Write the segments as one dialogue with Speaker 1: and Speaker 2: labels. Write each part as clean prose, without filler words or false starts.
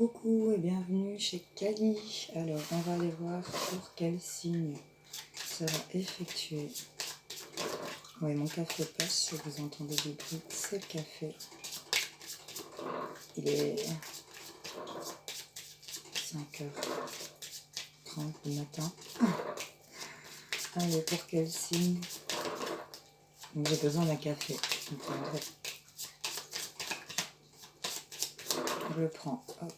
Speaker 1: Coucou et bienvenue chez Kali. Alors, on va aller voir pour quel signe sera effectué. Oui, mon café passe, si vous entendez du bruit, c'est le café. Il est 5h30 du matin. Allez, pour quel signe? J'ai besoin d'un café. Je le prends. Hop.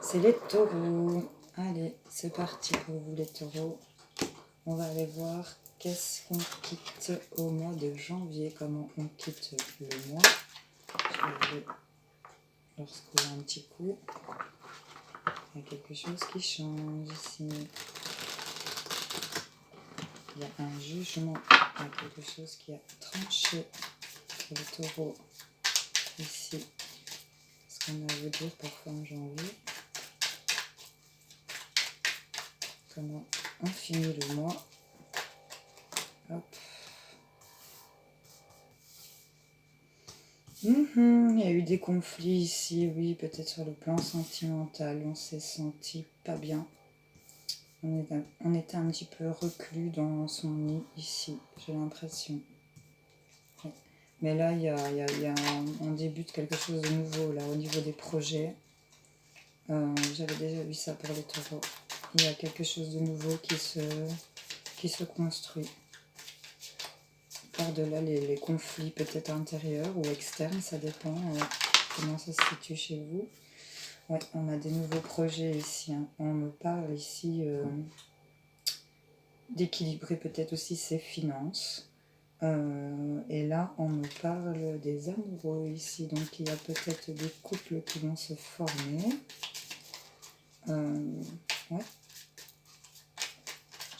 Speaker 1: C'est les taureaux. Allez, c'est parti pour vous les taureaux. On va aller voir qu'est-ce qu'on quitte au mois de janvier, comment on quitte le mois. Je vais lorsqu'il y a un petit coup. Il y a quelque chose qui change ici. Il y a un jugement. Il y a quelque chose qui a tranché pour le taureau ici. Ce qu'on a à vous dire pour fin janvier. Comment on finit le mois. Hop. Il y a eu des conflits ici, oui, peut-être sur le plan sentimental. On s'est senti pas bien. On était un petit peu reclus dans son nid ici, j'ai l'impression. Ouais. Mais là, on débute quelque chose de nouveau là au niveau des projets. J'avais déjà vu ça pour les taureaux. Il y a quelque chose de nouveau qui se construit. Par-delà les conflits peut-être intérieurs ou externes, ça dépend comment ça se situe chez vous. Ouais, on a des nouveaux projets ici. Hein. On me parle ici d'équilibrer peut-être aussi ses finances. Et là, on me parle des amoureux ici. Donc, il y a peut-être des couples qui vont se former. Ouais.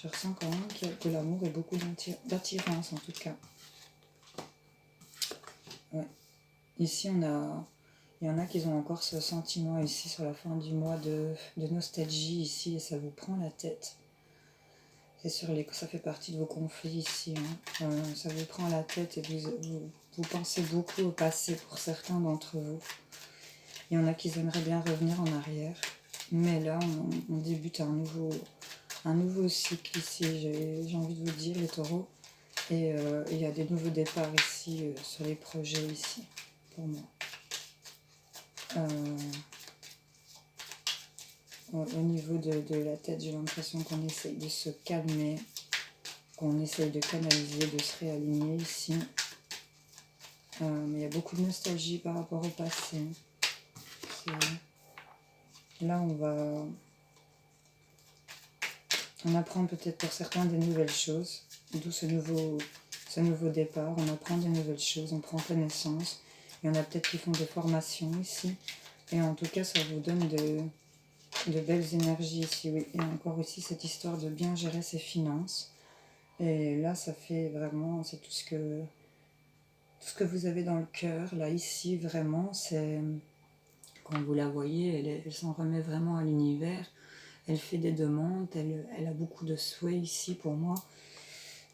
Speaker 1: Je ressens quand même qu'il y a de l'amour et beaucoup d'attirance en tout cas. Ouais. Ici, il y en a qui ont encore ce sentiment ici sur la fin du mois de nostalgie ici et ça vous prend la tête. C'est sûr, ça fait partie de vos conflits ici. Hein. Ça vous prend la tête et vous pensez beaucoup au passé pour certains d'entre vous. Il y en a qui aimeraient bien revenir en arrière. Mais là, on débute un nouveau cycle ici, j'ai envie de vous dire, les taureaux. Et il y a des nouveaux départs ici sur les projets ici, pour moi. Au niveau de la tête, j'ai l'impression qu'on essaye de se calmer, qu'on essaye de canaliser, de se réaligner ici. Mais il y a beaucoup de nostalgie par rapport au passé. Là, on apprend peut-être pour certains des nouvelles choses, d'où ce nouveau départ. On apprend des nouvelles choses, on prend connaissance. Il y en a peut-être qui font des formations ici. Et en tout cas, ça vous donne de belles énergies ici. Oui. Et encore aussi cette histoire de bien gérer ses finances. Et là, ça fait vraiment, c'est tout ce que vous avez dans le cœur. Là, ici, vraiment, c'est... Quand vous la voyez, elle s'en remet vraiment à l'univers. Elle fait des demandes, elle a beaucoup de souhaits ici pour moi.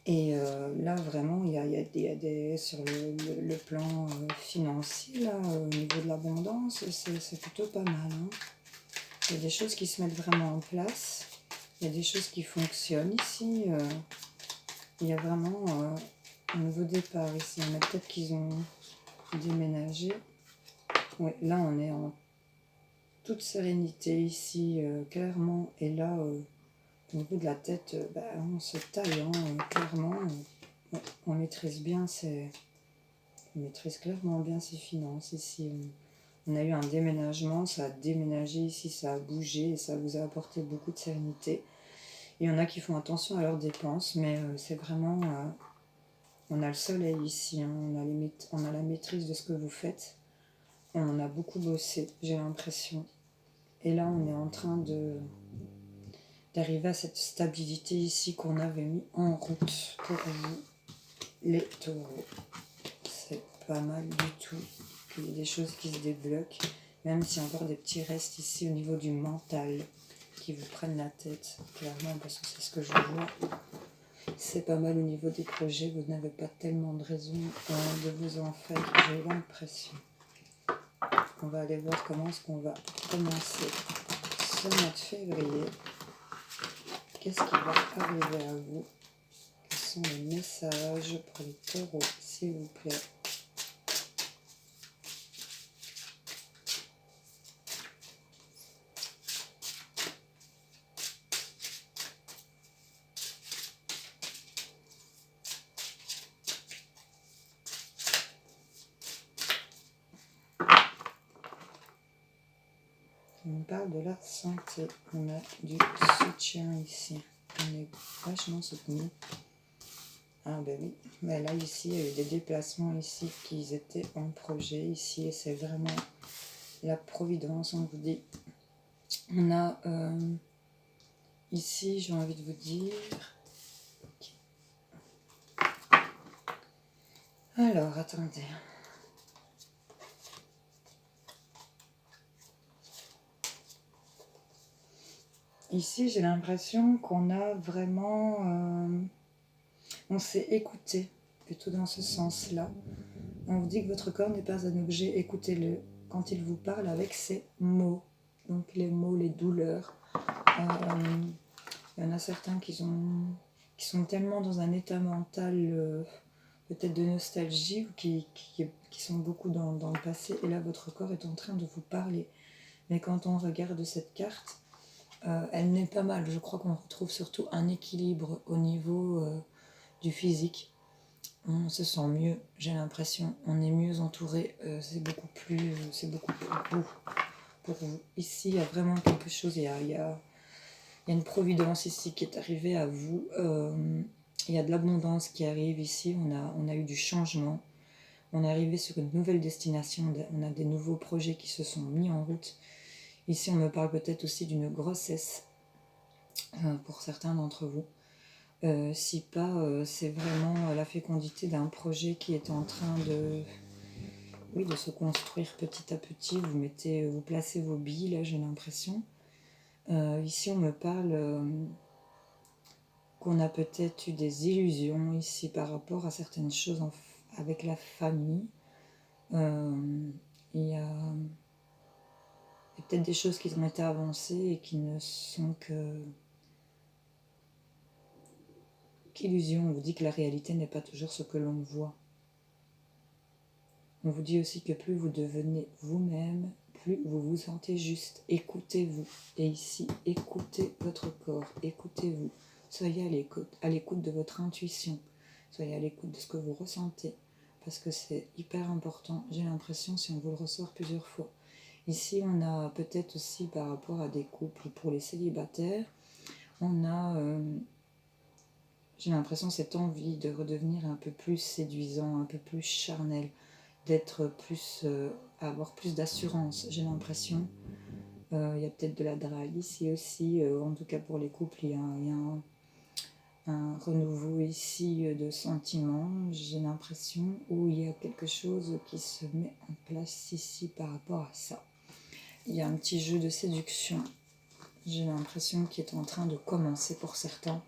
Speaker 1: Et là, vraiment, il y a des sur le plan financier, là, au niveau de l'abondance, c'est plutôt pas mal. Hein. Il y a des choses qui se mettent vraiment en place. Il y a des choses qui fonctionnent ici. Il y a vraiment un nouveau départ ici. Il y en a peut-être qu'ils ont déménagé. Ouais, là, on est en toute sérénité ici, clairement. Et là, au niveau de la tête, on se taille, hein, clairement. On maîtrise bien on maîtrise clairement bien ses finances ici. On a eu un déménagement, ça a déménagé ici, ça a bougé et ça vous a apporté beaucoup de sérénité. Il y en a qui font attention à leurs dépenses, mais c'est vraiment... on a le soleil ici, hein, on a la maîtrise de ce que vous faites. On a beaucoup bossé, j'ai l'impression. Et là, on est en train d'arriver à cette stabilité ici qu'on avait mis en route pour vous, les taureaux. C'est pas mal du tout qu'il y ait des choses qui se débloquent, même s'il y a encore des petits restes ici au niveau du mental qui vous prennent la tête, clairement, parce que c'est ce que je vois. C'est pas mal au niveau des projets, vous n'avez pas tellement de raison de vous en faire, j'ai l'impression. On va aller voir comment est-ce qu'on va commencer ce mois de février. Qu'est-ce qui va arriver à vous? Quels sont les messages pour les taureaux, s'il vous plaît? On parle de la santé, on a du soutien ici, on est vachement soutenu. Ah ben oui, mais là ici, il y a eu des déplacements ici qui étaient en projet ici et c'est vraiment la providence, on vous dit. On a ici, j'ai envie de vous dire... Alors, attendez... Ici, j'ai l'impression qu'on a vraiment... on s'est écouté, plutôt dans ce sens-là. On vous dit que votre corps n'est pas un objet, écoutez-le quand il vous parle avec ses mots. Donc les mots, les douleurs. Il y en a certains qui sont tellement dans un état mental, peut-être de nostalgie, ou qui sont beaucoup dans le passé. Et là, votre corps est en train de vous parler. Mais quand on regarde cette carte, elle n'est pas mal. Je crois qu'on retrouve surtout un équilibre au niveau du physique. On se sent mieux, j'ai l'impression. On est mieux entouré. C'est beaucoup plus beau pour vous. Ici, il y a vraiment quelque chose. Il y a une providence ici qui est arrivée à vous. Il y a de l'abondance qui arrive ici. On a eu du changement. On est arrivé sur une nouvelle destination. On a des nouveaux projets qui se sont mis en route. Ici, on me parle peut-être aussi d'une grossesse pour certains d'entre vous. Si pas, c'est vraiment la fécondité d'un projet qui est en train de se construire petit à petit. Vous placez vos billes, là, j'ai l'impression. Ici, on me parle qu'on a peut-être eu des illusions ici par rapport à certaines choses avec la famille. Il y a peut-être des choses qui ont été avancées et qui ne sont qu'illusions. On vous dit que la réalité n'est pas toujours ce que l'on voit. On vous dit aussi que plus vous devenez vous-même, plus vous vous sentez juste. Écoutez-vous. Et ici, écoutez votre corps, écoutez-vous. Soyez à l'écoute de votre intuition. Soyez à l'écoute de ce que vous ressentez. Parce que c'est hyper important. J'ai l'impression, si on vous le ressort plusieurs fois. Ici, on a peut-être aussi par rapport à des couples, pour les célibataires, on a, j'ai l'impression, cette envie de redevenir un peu plus séduisant, un peu plus charnel, d'être plus, avoir plus d'assurance, j'ai l'impression. Il y a peut-être de la drague ici aussi, en tout cas pour les couples, il y a un renouveau ici de sentiments, j'ai l'impression, où il y a quelque chose qui se met en place ici par rapport à ça. Il y a un petit jeu de séduction, j'ai l'impression, qui est en train de commencer pour certains.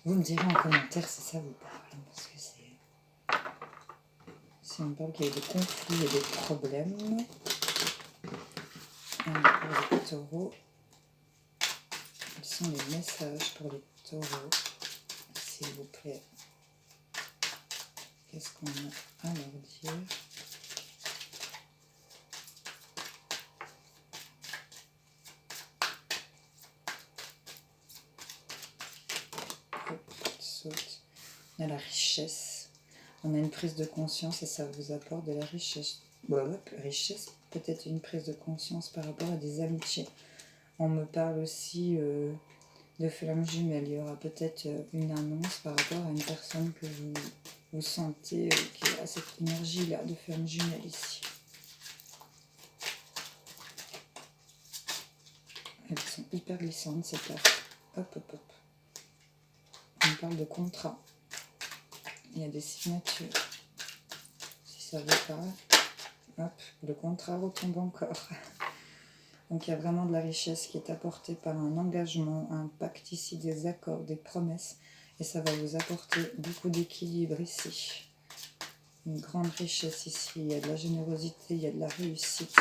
Speaker 1: Vous me direz en commentaire si ça vous parle, parce que si on parle qu'il y a des conflits et des problèmes. Pour les taureaux, quels sont les messages pour les taureaux, s'il vous plaît? Qu'est-ce qu'on a à leur dire? Hop, saute. On a la richesse. On a une prise de conscience et ça vous apporte de la richesse. Richesse, peut-être une prise de conscience par rapport à des amitiés. On me parle aussi de flammes jumelles. Il y aura peut-être une annonce par rapport à une personne que vous sentez qui a cette énergie-là de flammes jumelles ici. Elles sont hyper glissantes, ces cartes. Hop, hop, hop. On parle de contrat. Il y a des signatures. Si ça vous parle. Hop, le contrat retombe encore. Donc il y a vraiment de la richesse qui est apportée par un engagement, un pacte ici, des accords, des promesses. Et ça va vous apporter beaucoup d'équilibre ici. une grande richesse ici. Il y a de la générosité, il y a de la réussite,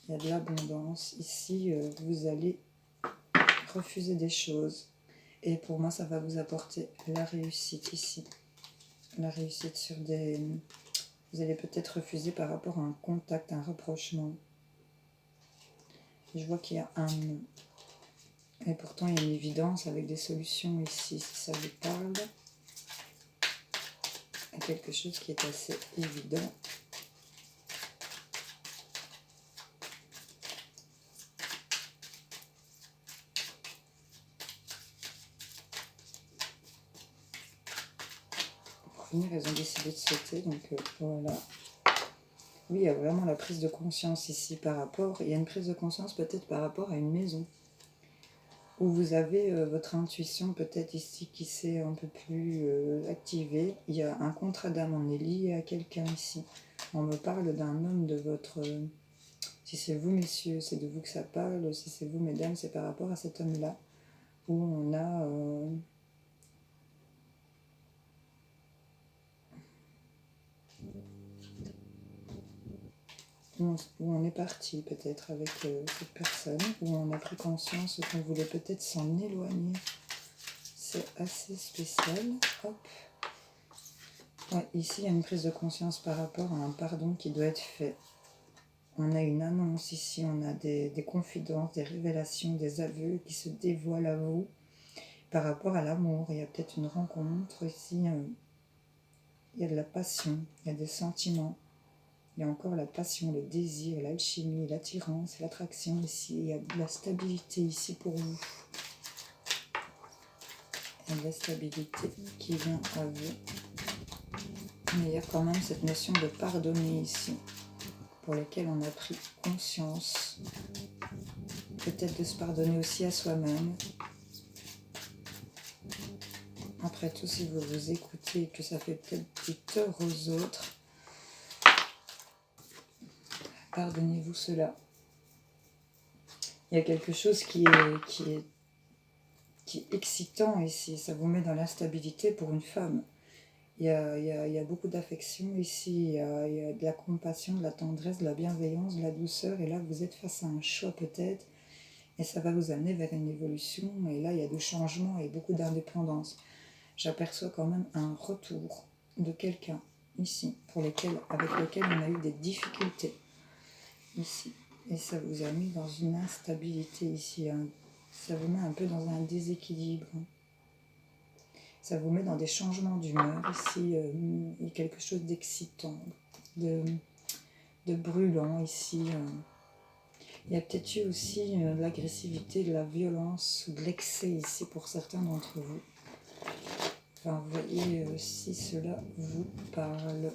Speaker 1: il y a de l'abondance. Ici, vous allez refuser des choses. Et pour moi, ça va vous apporter la réussite ici. La réussite sur des... Vous allez peut-être refuser par rapport à un contact, un rapprochement. Je vois qu'il y a un non. Et pourtant, il y a une évidence avec des solutions ici, si ça vous parle. Il y a quelque chose qui est assez évident. Pour finir, elles ont décidé de sauter, donc voilà. Oui, il y a vraiment la prise de conscience ici par rapport... Il y a une prise de conscience peut-être par rapport à une maison. Où vous avez votre intuition peut-être ici qui s'est un peu plus activée. Il y a un contrat d'âme, on est lié à quelqu'un ici. On me parle d'un homme de votre... si c'est vous messieurs, c'est de vous que ça parle. Si c'est vous mesdames, c'est par rapport à cet homme-là. Où on a... où on est parti peut-être avec cette personne. Où on a pris conscience qu'on voulait peut-être s'en éloigner. C'est assez spécial. Hop. Ouais, ici, il y a une prise de conscience par rapport à un pardon qui doit être fait. On a une annonce ici, on a des confidences, des révélations, des aveux qui se dévoilent à vous par rapport à l'amour. Il y a peut-être une rencontre ici, il y a de la passion, il y a des sentiments. Il y a encore la passion, le désir, l'alchimie, l'attirance, l'attraction ici. Il y a de la stabilité ici pour vous. Il y a de la stabilité qui vient à vous. Mais il y a quand même cette notion de pardonner ici, pour lesquelles on a pris conscience. Peut-être de se pardonner aussi à soi-même. Après tout, si vous vous écoutez et que ça fait peut-être du tort aux autres, pardonnez-vous cela. Il y a quelque chose qui est excitant ici. Ça vous met dans l'instabilité pour une femme. Il y a beaucoup d'affection ici. Il y a de la compassion, de la tendresse, de la bienveillance, de la douceur. Et là, vous êtes face à un choix peut-être. Et ça va vous amener vers une évolution. Et là, il y a du changement et beaucoup d'indépendance. J'aperçois quand même un retour de quelqu'un ici, avec lequel on a eu des difficultés ici. Et ça vous a mis dans une instabilité ici. Ça vous met un peu dans un déséquilibre. Ça vous met dans des changements d'humeur ici. Il y a quelque chose d'excitant, de brûlant ici. Il y a peut-être eu aussi de l'agressivité, de la violence ou de l'excès ici pour certains d'entre vous. Enfin, vous voyez si cela vous parle.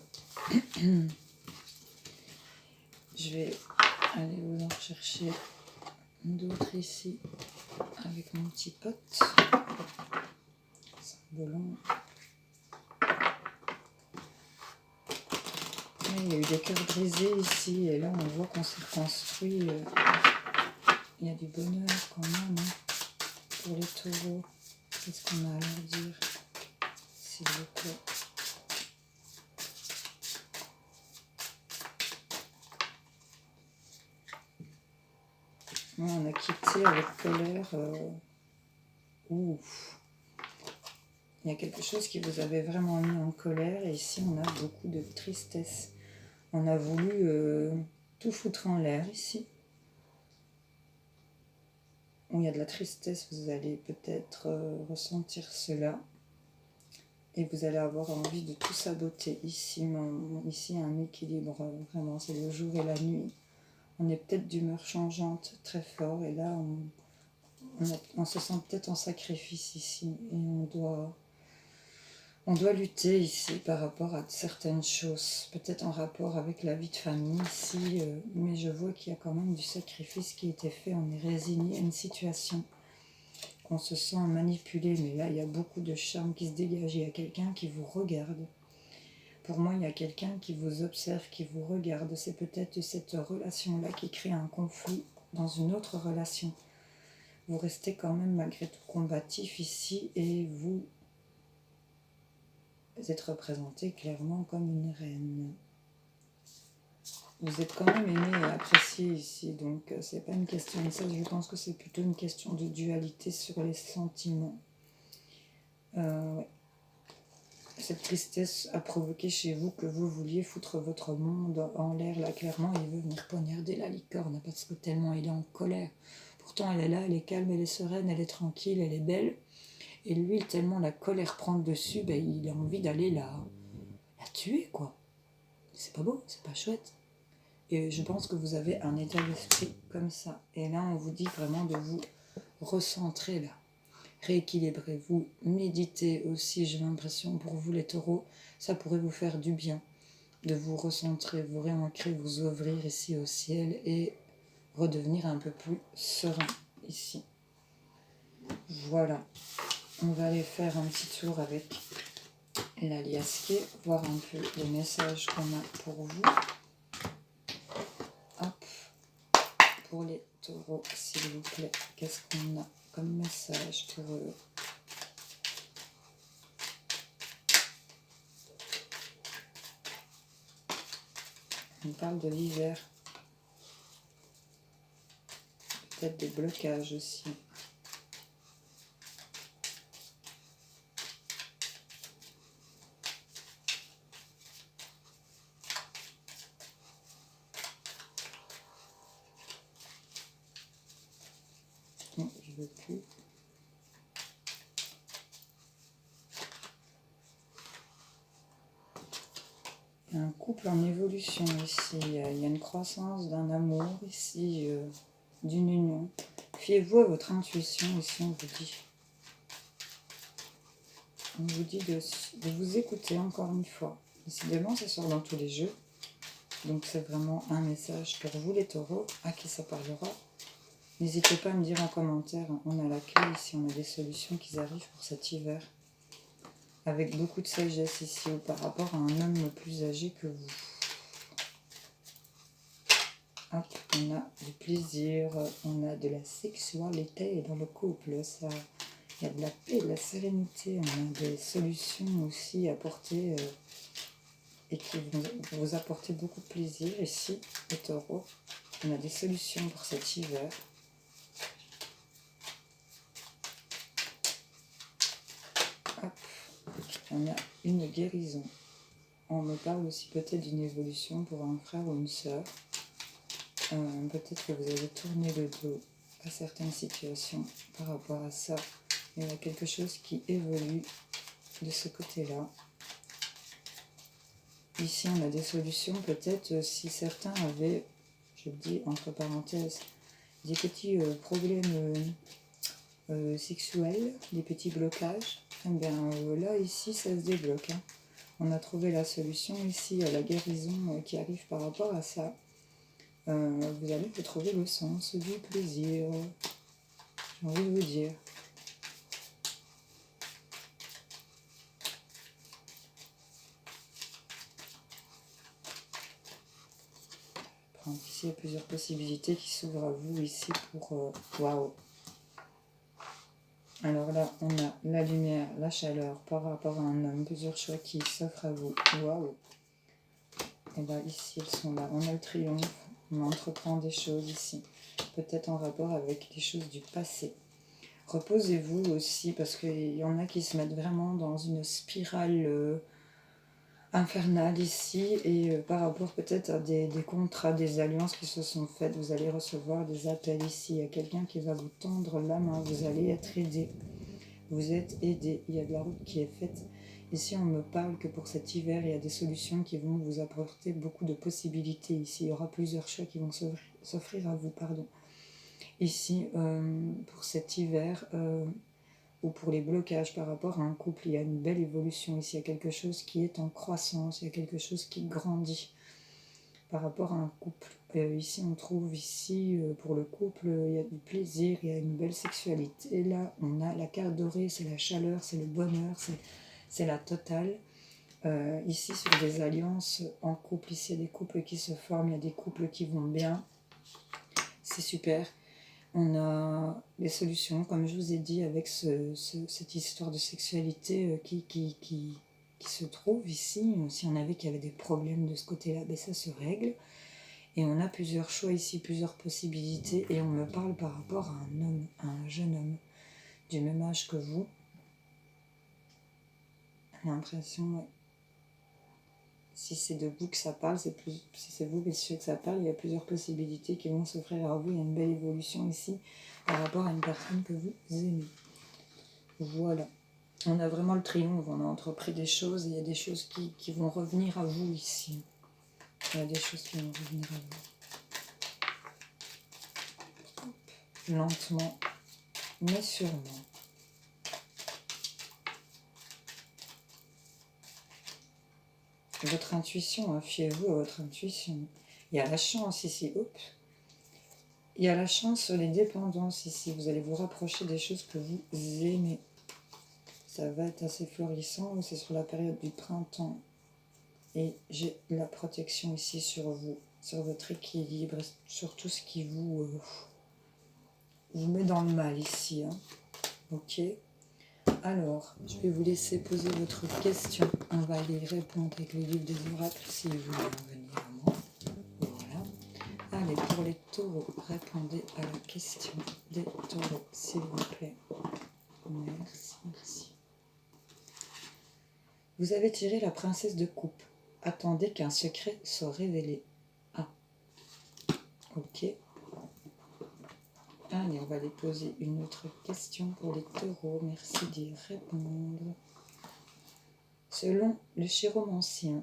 Speaker 1: Je vais aller vous en rechercher d'autres ici avec mon petit pote. C'est un bolon. Il y a eu des cœurs brisés ici et là on voit qu'on s'est reconstruit. Il y a du bonheur quand même pour les taureaux. Qu'est-ce qu'on a à leur dire, s'il vous plaît? On a quitté avec colère. Ouf. Il y a quelque chose qui vous avait vraiment mis en colère et ici on a beaucoup de tristesse. On a voulu tout foutre en l'air ici. Où il y a de la tristesse, vous allez peut-être ressentir cela. Et vous allez avoir envie de tout saboter. Ici, ici un équilibre, vraiment, c'est le jour et la nuit. On est peut-être d'humeur changeante très fort et là on se sent peut-être en sacrifice ici et on doit lutter ici par rapport à certaines choses, peut-être en rapport avec la vie de famille ici, mais je vois qu'il y a quand même du sacrifice qui a été fait, on est résigné à une situation, on se sent manipulé, mais là il y a beaucoup de charme qui se dégage, il y a quelqu'un qui vous regarde. Pour moi, il y a quelqu'un qui vous observe, qui vous regarde. C'est peut-être cette relation-là qui crée un conflit dans une autre relation. Vous restez quand même malgré tout combatif ici et vous êtes représentée clairement comme une reine. Vous êtes quand même aimé et apprécié ici, donc c'est pas une question de ça, je pense que c'est plutôt une question de dualité sur les sentiments. Ouais. Cette tristesse a provoqué chez vous que vous vouliez foutre votre monde en l'air, là clairement il veut venir poignarder la licorne parce que tellement il est en colère. Pourtant elle est là, elle est calme, elle est sereine, elle est tranquille, elle est belle. Et lui, tellement la colère prend le dessus, ben, il a envie d'aller la tuer, quoi. C'est pas beau, c'est pas chouette. Et je pense que vous avez un état d'esprit comme ça. Et là, on vous dit vraiment de vous recentrer, là. Rééquilibrez-vous, méditez aussi, j'ai l'impression, pour vous les taureaux, ça pourrait vous faire du bien de vous recentrer, vous réancrer, vous ouvrir ici au ciel et redevenir un peu plus serein ici. Voilà. On va aller faire un petit tour avec l'aliasqué, voir un peu les messages qu'on a pour vous. Hop. Pour les taureaux, s'il vous plaît, qu'est-ce qu'on a comme message pour eux? On parle de l'hiver. Peut-être des blocages aussi. Non, je ne veux plus. Il y a un couple en évolution ici. Il y a une croissance d'un amour ici, d'une union. Fiez-vous à votre intuition ici, on vous dit. On vous dit de vous écouter encore une fois. Décidément, ça sort dans tous les jeux. Donc c'est vraiment un message pour vous les taureaux, à qui ça parlera. N'hésitez pas à me dire en commentaire, on a la clé ici, on a des solutions qui arrivent pour cet hiver. Avec beaucoup de sagesse ici, ou par rapport à un homme plus âgé que vous. Hop, on a du plaisir, on a de la sexualité dans le couple, ça, il y a de la paix, de la sérénité, on a des solutions aussi à apporter et qui vont vous apporter beaucoup de plaisir ici, les taureaux. On a des solutions pour cet hiver. Hop, on a une guérison. On me parle aussi peut-être d'une évolution pour un frère ou une sœur. Peut-être que vous avez tourné le dos à certaines situations par rapport à ça. Il y a quelque chose qui évolue de ce côté-là. Ici, on a des solutions. Peut-être si certains avaient, je le dis entre parenthèses, des petits problèmes sexuels, des petits blocages. Eh bien, là, ici, ça se débloque. Hein. On a trouvé la solution ici à la guérison qui arrive par rapport à ça. Vous allez retrouver le sens du plaisir. J'ai envie de vous dire. Ici, il y a plusieurs possibilités qui s'ouvrent à vous ici pour... Waouh! Alors là, on a la lumière, la chaleur par rapport à un homme, plusieurs choix qui s'offrent à vous. Waouh! Et là, ici, ils sont là. On a le triomphe, on entreprend des choses ici. Peut-être en rapport avec des choses du passé. Reposez-vous aussi, parce qu'il y en a qui se mettent vraiment dans une spirale infernale ici. Et par rapport peut-être à des contrats, des alliances qui se sont faites, vous allez recevoir des appels ici. Il y a quelqu'un qui va vous tendre la main, vous allez être aidé. Vous êtes aidé, il y a de la route qui est faite. Ici, on me parle que pour cet hiver, il y a des solutions qui vont vous apporter beaucoup de possibilités. Ici, il y aura plusieurs choix qui vont s'offrir à vous. Ici, pour cet hiver, ou pour les blocages par rapport à un couple, il y a une belle évolution. Ici, il y a quelque chose qui est en croissance, il y a quelque chose qui grandit par rapport à un couple. Ici, on trouve pour le couple, il y a du plaisir, il y a une belle sexualité. Là, on a la carte dorée, c'est la chaleur, c'est le bonheur, c'est la totale. Ici, sur des alliances en couple, ici, il y a des couples qui se forment, il y a des couples qui vont bien. C'est super. On a des solutions, comme je vous ai dit, avec cette histoire de sexualité qui qui se trouve ici. Si on avait qu'il y avait des problèmes de ce côté-là, ben ça se règle. Et on a plusieurs choix ici, plusieurs possibilités. Et on me parle par rapport à un homme, à un jeune homme du même âge que vous. J'ai l'impression, ouais. Si c'est de vous que ça parle, si c'est vous, messieurs, que ça parle, il y a plusieurs possibilités qui vont s'offrir à vous. Il y a une belle évolution ici par rapport à une personne que vous aimez. Voilà. On a vraiment le triomphe, on a entrepris des choses et il y a des choses qui vont revenir à vous ici. Il y a des choses qui vont revenir à vous. Hop. Lentement, mais sûrement. Votre intuition, hein, fiez-vous à votre intuition. Il y a la chance ici, hop. Il y a la chance sur les dépendances ici. Vous allez vous rapprocher des choses que vous aimez. Ça va être assez florissant. C'est sur la période du printemps. Et j'ai la protection ici sur vous, sur votre équilibre, sur tout ce qui vous met dans le mal ici. Hein. Ok. Alors, je vais vous laisser poser votre question. On va aller répondre avec le livre des oracles si vous voulez en venir à moi. Voilà. Allez, pour les taureaux, répondez à la question des taureaux, s'il vous plaît. Merci, merci. Vous avez tiré la princesse de coupe. Attendez qu'un secret soit révélé. Ah. Ok. Allez, on va aller poser une autre question pour les taureaux. Merci d'y répondre. Selon le chiromancien,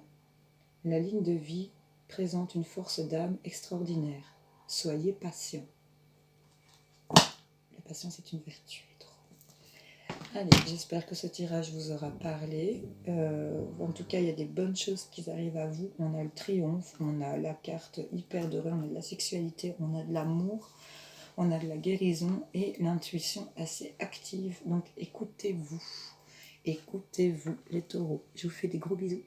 Speaker 1: la ligne de vie présente une force d'âme extraordinaire. Soyez patient. La patience est une vertu, les taureaux. Allez, j'espère que ce tirage vous aura parlé. En tout cas, il y a des bonnes choses qui arrivent à vous. On a le triomphe, on a la carte hyper dorée, on a de la sexualité, on a de l'amour. On a de la guérison et l'intuition assez active. Donc écoutez-vous. Écoutez-vous les taureaux. Je vous fais des gros bisous.